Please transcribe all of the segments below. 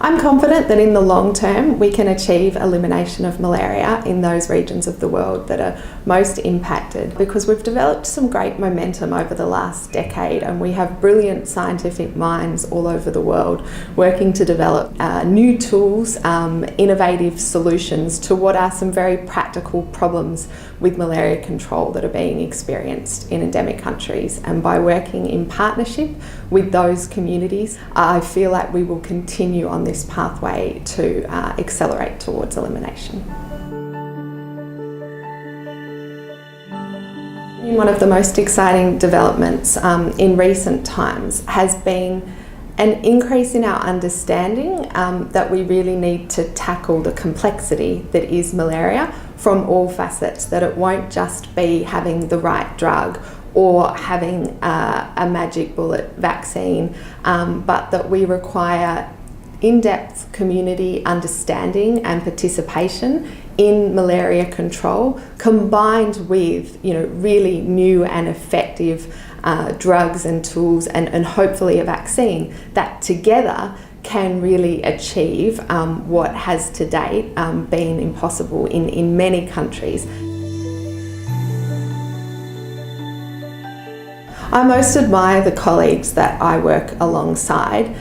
I'm confident that in the long term we can achieve elimination of malaria in those regions of the world that are most impacted, because we've developed some great momentum over the last decade and we have brilliant scientific minds all over the world working to develop new tools, innovative solutions to what are some very practical problems with malaria control that are being experienced in endemic countries. And by working in partnership with those communities, I feel like we will continue on this pathway to accelerate towards elimination. One of the most exciting developments in recent times has been an increase in our understanding that we really need to tackle the complexity that is malaria from all facets, that it won't just be having the right drug or having a magic bullet vaccine, but that we require in-depth community understanding and participation in malaria control, combined with really new and effective drugs and tools and hopefully a vaccine that together can really achieve what has to date been impossible in many countries. I most admire the colleagues that I work alongside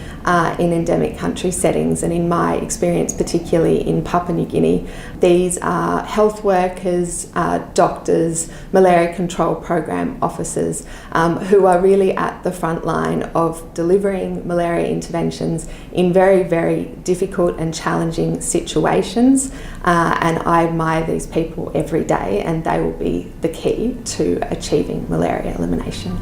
in endemic country settings, and in my experience particularly in Papua New Guinea. These are health workers, doctors, malaria control program officers who are really at the front line of delivering malaria interventions in very, very difficult and challenging situations, and I admire these people every day, and they will be the key to achieving malaria elimination.